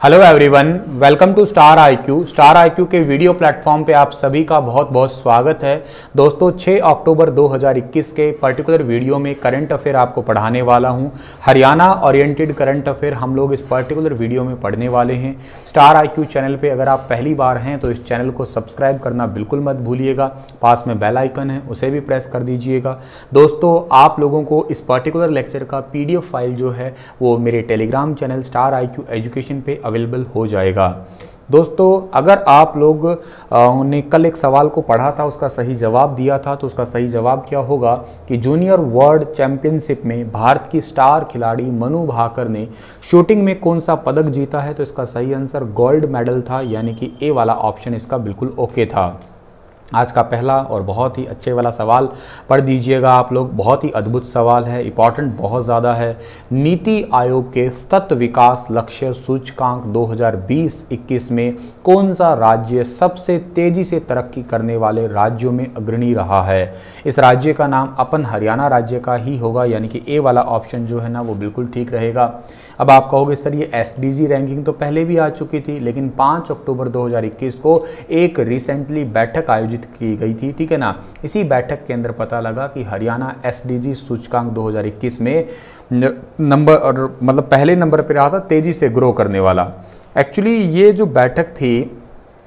Hello everyone, welcome to Star IQ. Star IQ के video platform पे आप सभी का बहुत बहुत स्वागत है। दोस्तों 6 अक्टूबर 2021 के पर्टिकुलर वीडियो में करंट अफेयर आपको पढ़ाने वाला हूं। हरियाणा ओरिएंटेड करंट अफेयर हम लोग इस पर्टिकुलर वीडियो में पढ़ने वाले हैं। स्टार आईक्यू चैनल पे अगर आप पहली बार हैं तो इस चैनल को सब्सक्राइब करना बिल्कुल मत भूलिएगा। पास में बेल आइकन है उसे भी प्रेस कर दीजिएगा। दोस्तों आप लोगों को इस पर्टिकुलर लेक्चर का PDF फाइल जो है वो मेरे Telegram channel star IQ education पे अवेलेबल हो जाएगा। दोस्तों अगर आप लोग ने कल एक सवाल को पढ़ा था, उसका सही जवाब दिया था, तो उसका सही जवाब क्या होगा कि जूनियर वर्ल्ड चैंपियनशिप में भारत की स्टार खिलाड़ी मनु भाकर ने शूटिंग में कौन सा पदक जीता है। तो इसका सही आंसर गोल्ड मेडल था, यानी कि ए वाला ऑप्शन इसका बिल्कुल ओके था। आज का पहला और बहुत ही अच्छे वाला सवाल पढ़ दीजिएगा आप लोग। बहुत ही अद्भुत सवाल है, इंपॉर्टेंट बहुत ज़्यादा है। नीति आयोग के सतत विकास लक्ष्य सूचकांक 2020-21 में कौन सा राज्य सबसे तेजी से तरक्की करने वाले राज्यों में अग्रणी रहा है। इस राज्य का नाम अपन हरियाणा राज्य का ही होगा, यानी कि ए वाला ऑप्शन जो है ना वो बिल्कुल ठीक रहेगा। अब आप कहोगे सर ये SDG रैंकिंग तो पहले भी आ चुकी थी, लेकिन 5 अक्टूबर 2021 को एक रिसेंटली बैठक आयोजित की गई थी, ठीक है ना। इसी बैठक के अंदर पता लगा कि हरियाणा SDG सूचकांक 2021 में नंबर और मतलब पहले नंबर पर रहा था, तेजी से ग्रो करने वाला। एक्चुअली ये जो बैठक थी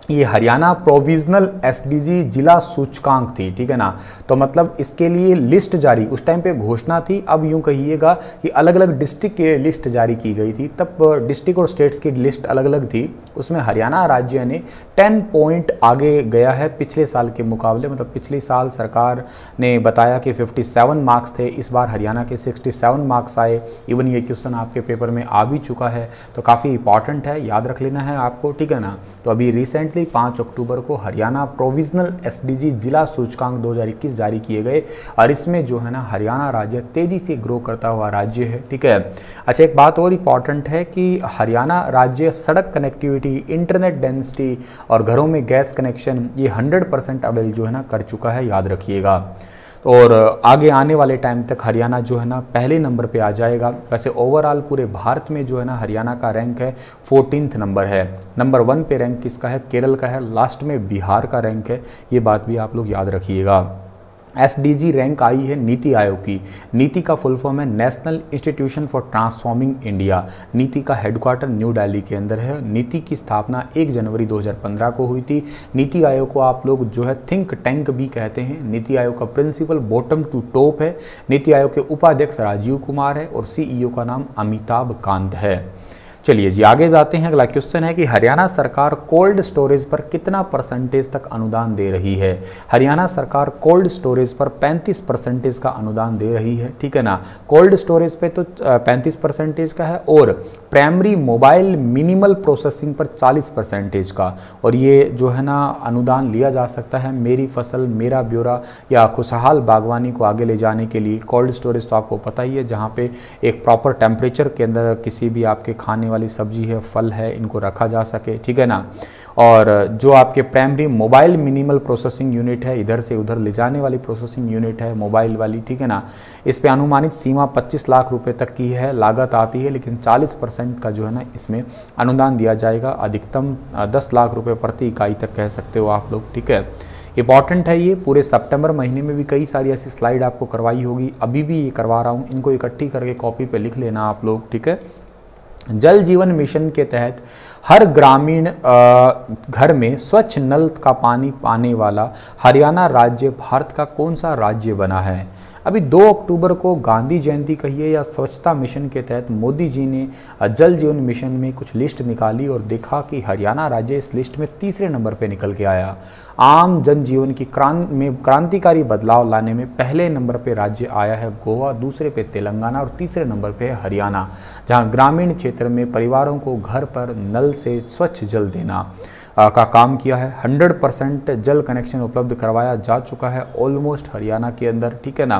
ये हरियाणा प्रोविजनल SDG जिला सूचकांक थी, ठीक है ना। तो मतलब इसके लिए लिस्ट जारी उस टाइम पे घोषणा थी। अब यूं कहिएगा कि अलग अलग डिस्ट्रिक्ट की लिस्ट जारी की गई थी, तब डिस्ट्रिक्ट और स्टेट्स की लिस्ट अलग अलग थी। उसमें हरियाणा राज्य ने 10 पॉइंट आगे गया है पिछले साल के मुकाबले। मतलब पिछले साल सरकार ने बताया कि 57 मार्क्स थे, इस बार हरियाणा के 67 मार्क्स आए। इवन ये क्वेश्चन आपके पेपर में आ भी चुका है, तो काफ़ी इंपॉर्टेंट है, याद रख लेना है आपको, ठीक है ना। तो अभी रिसेंट 5 अक्टूबर को हरियाणा प्रोविजनल SDG जिला सूचकांक 2021 जारी किए गए और इसमें जो है ना हरियाणा राज्य तेजी से ग्रो करता हुआ राज्य है, ठीक है। अच्छा, एक बात और इम्पॉर्टेंट है कि हरियाणा राज्य सड़क कनेक्टिविटी, इंटरनेट डेंसिटी और घरों में गैस कनेक्शन ये 100% अवेल जो है ना कर चुका है, याद रखिएगा। और आगे आने वाले टाइम तक हरियाणा जो है ना पहले नंबर पे आ जाएगा। वैसे ओवरऑल पूरे भारत में जो है ना हरियाणा का रैंक है 14th नंबर है। नंबर 1 पे रैंक किसका है? केरल का है। लास्ट में बिहार का रैंक है, ये बात भी आप लोग याद रखिएगा। SDG रैंक आई है नीति आयोग की। नीति का फुल फॉर्म है national institution for transforming India. नीति का हेडक्वार्टर न्यू दिल्ली के अंदर है। नीति की स्थापना 1 जनवरी 2015 को हुई थी। नीति आयोग को आप लोग जो है थिंक टैंक भी कहते हैं। नीति आयोग का प्रिंसिपल बॉटम टू टॉप है। नीति आयोग के उपाध्यक्ष राजीव कुमार है और CEO का नाम अमिताभ कांत है। चलिए जी आगे जाते हैं। अगला क्वेश्चन है कि हरियाणा सरकार कोल्ड स्टोरेज पर कितना % तक अनुदान दे रही है। हरियाणा सरकार कोल्ड स्टोरेज पर 35% का अनुदान दे रही है, ठीक है ना। कोल्ड स्टोरेज पे तो 35% का है और प्राइमरी मोबाइल मिनिमल प्रोसेसिंग पर 40% का। और ये जो है ना अनुदान लिया जा सकता है मेरी फसल मेरा ब्यौरा या खुशहाल बागवानी को आगे ले जाने के लिए। कोल्ड स्टोरेज तो आपको पता ही है, जहाँ पे एक प्रॉपर टेम्परेचर के अंदर किसी भी आपके खाने वाली सब्जी है, फल है, इनको रखा जा सके, ठीक है ना। और जो आपके primary mobile minimal processing unit है, इधर से उधर ले जाने वाली प्रोसेसिंग यूनिट है मोबाइल वाली, ठीक है ना। इस पे अनुमानित सीमा 25 लाख रुपए तक की है, लागत आती है, लेकिन 40% का जो है ना इसमें अनुदान दिया जाएगा। अधिकतम 10 लाख रुपए प्रति इकाई तक कह सकते हो आप लोग, ठीक है। इंपॉर्टेंट है ये। पूरे सितंबर महीने में भी कई सारी ऐसी स्लाइड आपको करवाई होगी, अभी भी ये करवा रहा हूँ। इनको इकट्ठी करके कॉपी पे लिख लेना आप लोग, ठीक है। जल जीवन मिशन के तहत हर ग्रामीण घर में स्वच्छ नल का पानी पाने वाला हरियाणा राज्य भारत का कौन सा राज्य बना है। अभी 2 अक्टूबर को गांधी जयंती कहिए या स्वच्छता मिशन के तहत मोदी जी ने जल जीवन मिशन में कुछ लिस्ट निकाली और देखा कि हरियाणा राज्य इस लिस्ट में 3रे नंबर पे निकल के आया। आम जनजीवन की क्रांतिकारी बदलाव लाने में पहले नंबर पे राज्य आया है गोवा, दूसरे पे तेलंगाना और तीसरे नंबर पे है हरियाणा, जहां ग्रामीण क्षेत्र में परिवारों को घर पर नल से स्वच्छ जल देना का काम किया है। 100% जल कनेक्शन उपलब्ध करवाया जा चुका है ऑलमोस्ट हरियाणा के अंदर, ठीक है ना।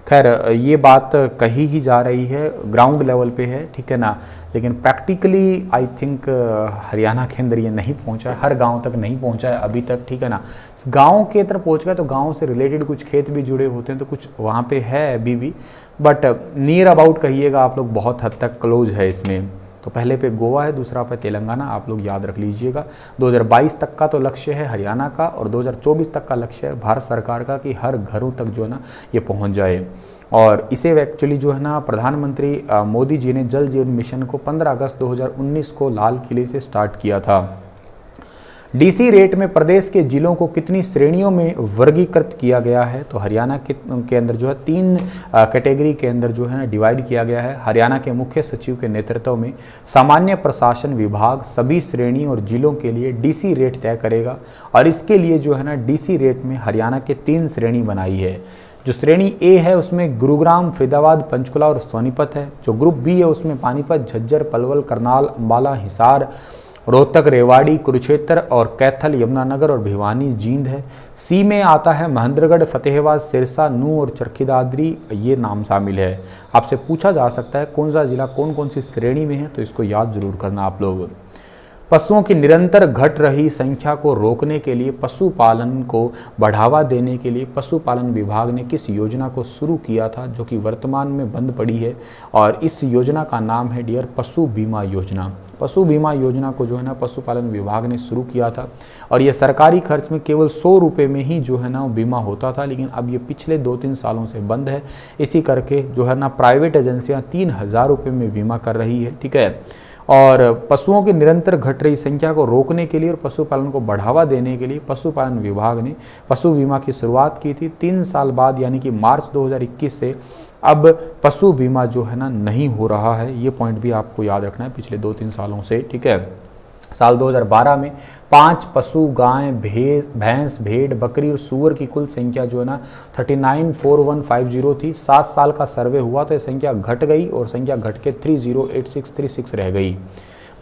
खैर ये बात कही ही जा रही है, ग्राउंड लेवल पे है, ठीक है ना। लेकिन प्रैक्टिकली आई थिंक हरियाणा के अंदर ये नहीं पहुंचा है, हर गांव तक नहीं पहुंचा है अभी तक, ठीक है ना। गांव के तरफ पहुंच गया तो गांव से रिलेटेड कुछ खेत भी जुड़े होते हैं, तो कुछ वहाँ पे है अभी भी, बट नियर अबाउट कहिएगा आप लोग बहुत हद तक क्लोज है इसमें। तो पहले पे गोवा है, दूसरा पे तेलंगाना, आप लोग याद रख लीजिएगा। 2022 तक का तो लक्ष्य है हरियाणा का, और 2024 तक का लक्ष्य है भारत सरकार का कि हर घरों तक जो है ना ये पहुंच जाए। और इसे एक्चुअली जो है ना प्रधानमंत्री मोदी जी ने जल जीवन मिशन को 15 अगस्त 2019 को लाल किले से स्टार्ट किया था। डीसी रेट में प्रदेश के जिलों को कितनी श्रेणियों में वर्गीकृत किया गया है? तो हरियाणा के अंदर जो है 3 कैटेगरी के अंदर जो है ना डिवाइड किया गया है। हरियाणा के मुख्य सचिव के नेतृत्व में सामान्य प्रशासन विभाग सभी श्रेणी और जिलों के लिए डीसी रेट तय करेगा, और इसके लिए जो है ना डीसी रेट में हरियाणा के 3 श्रेणी बनाई है। जो श्रेणी ए है उसमें गुरुग्राम, फरीदाबाद, पंचकुला और सोनीपत है। जो ग्रुप बी है उसमें पानीपत, झज्जर, पलवल, करनाल, अंबाला, हिसार, रोहतक, रेवाड़ी, कुरुक्षेत्र और कैथल, यमुनानगर और भिवानी, जींद है। सी में आता है महेंद्रगढ़, फतेहाबाद, सिरसा, नूंह और चरखी दादरी, ये नाम शामिल है। आपसे पूछा जा सकता है कौन सा जिला कौन कौन सी श्रेणी में है, तो इसको याद जरूर करना आप लोग। पशुओं की निरंतर घट रही संख्या को रोकने के लिए, पशुपालन को बढ़ावा देने के लिए पशुपालन विभाग ने किस योजना को शुरू किया था, जो कि वर्तमान में बंद पड़ी है? और इस योजना का नाम है डियर पशु बीमा योजना। पशु बीमा योजना को जो है ना पशुपालन विभाग ने शुरू किया था, और ये सरकारी खर्च में केवल 100 रुपये में ही जो है ना बीमा होता था, लेकिन अब ये पिछले 2-3 सालों से बंद है। इसी करके जो है ना प्राइवेट एजेंसियां 3000 रुपये में बीमा कर रही है, ठीक है। और पशुओं की निरंतर घट रही संख्या को रोकने के लिए और पशुपालन को बढ़ावा देने के लिए पशुपालन विभाग ने पशु बीमा की शुरुआत की थी। 3 साल बाद यानी कि मार्च 2021 से अब पशु बीमा जो है ना नहीं हो रहा है। ये पॉइंट भी आपको याद रखना है पिछले 2-3 सालों से, ठीक है। साल 2012 में 5 पशु, गाय, भैंस, भेड़, बकरी और सूअर की कुल संख्या जो है ना 394150 थी। 7 साल का सर्वे हुआ तो ये संख्या घट गई, और संख्या घट के 308636 रह गई।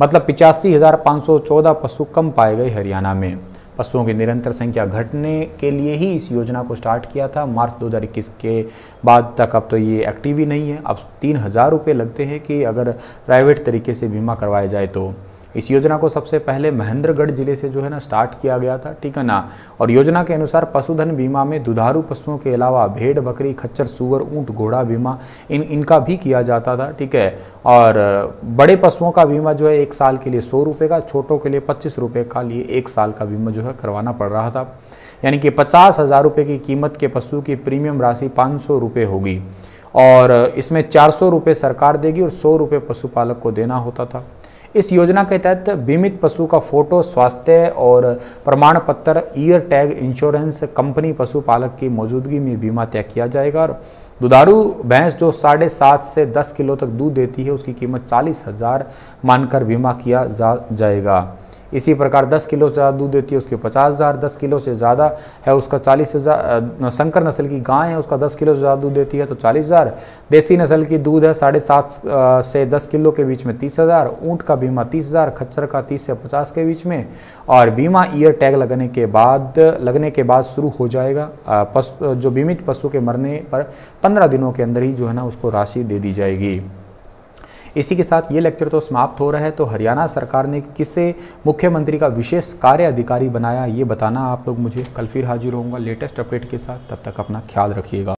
मतलब 85,514 पशु कम पाए गए हरियाणा में। पशुओं की निरंतर संख्या घटने के लिए ही इस योजना को स्टार्ट किया था मार्च 2021 के बाद तक। अब तो ये एक्टिव ही नहीं है। अब 3000 रुपये लगते हैं कि अगर प्राइवेट तरीके से बीमा करवाया जाए तो। इस योजना को सबसे पहले महेंद्रगढ़ जिले से जो है ना स्टार्ट किया गया था, ठीक है ना। और योजना के अनुसार पशुधन बीमा में दुधारू पशुओं के अलावा भेड़, बकरी, खच्चर, सूअर, ऊंट, घोड़ा बीमा इनका भी किया जाता था, ठीक है। और बड़े पशुओं का बीमा जो है 1 साल के लिए 100 रुपये का, छोटों के लिए 25 रुपये का लिए 1 साल का बीमा जो है करवाना पड़ रहा था। यानी कि 50,000 रुपये की कीमत के पशु की प्रीमियम राशि 500 रुपये होगी, और इसमें 400 रुपये सरकार देगी और 100 रुपये पशुपालक को देना होता था। इस योजना के तहत बीमित पशु का फोटो, स्वास्थ्य और प्रमाण पत्र, ईयर टैग, इंश्योरेंस, कंपनी पशुपालक की मौजूदगी में बीमा तय किया जाएगा। और दुधारू भैंस जो 7.5 से 10 किलो तक दूध देती है उसकी कीमत 40,000 मानकर बीमा किया जाएगा। इसी प्रकार 10 किलो से ज़्यादा दूध देती है उसके 50,000, 10 किलो से ज़्यादा है उसका 40,000। संकर नस्ल की गाय है उसका 10 किलो से ज़्यादा दूध देती है तो 40,000। देसी नस्ल की दूध है 7.5 से 10 किलो के बीच में 30,000। ऊँट का बीमा 30,000, खच्चर का 30 से 50 के बीच में। और बीमा ईयर टैग लगने के बाद शुरू हो जाएगा। जो बीमित पशु के मरने पर 15 दिनों के अंदर ही जो है ना उसको राशि दे दी जाएगी। इसी के साथ ये लेक्चर तो समाप्त हो रहा है। तो हरियाणा सरकार ने किसे मुख्यमंत्री का विशेष कार्य अधिकारी बनाया, ये बताना आप लोग मुझे। कल फिर हाजिर होऊंगा लेटेस्ट अपडेट के साथ। तब तक अपना ख्याल रखिएगा।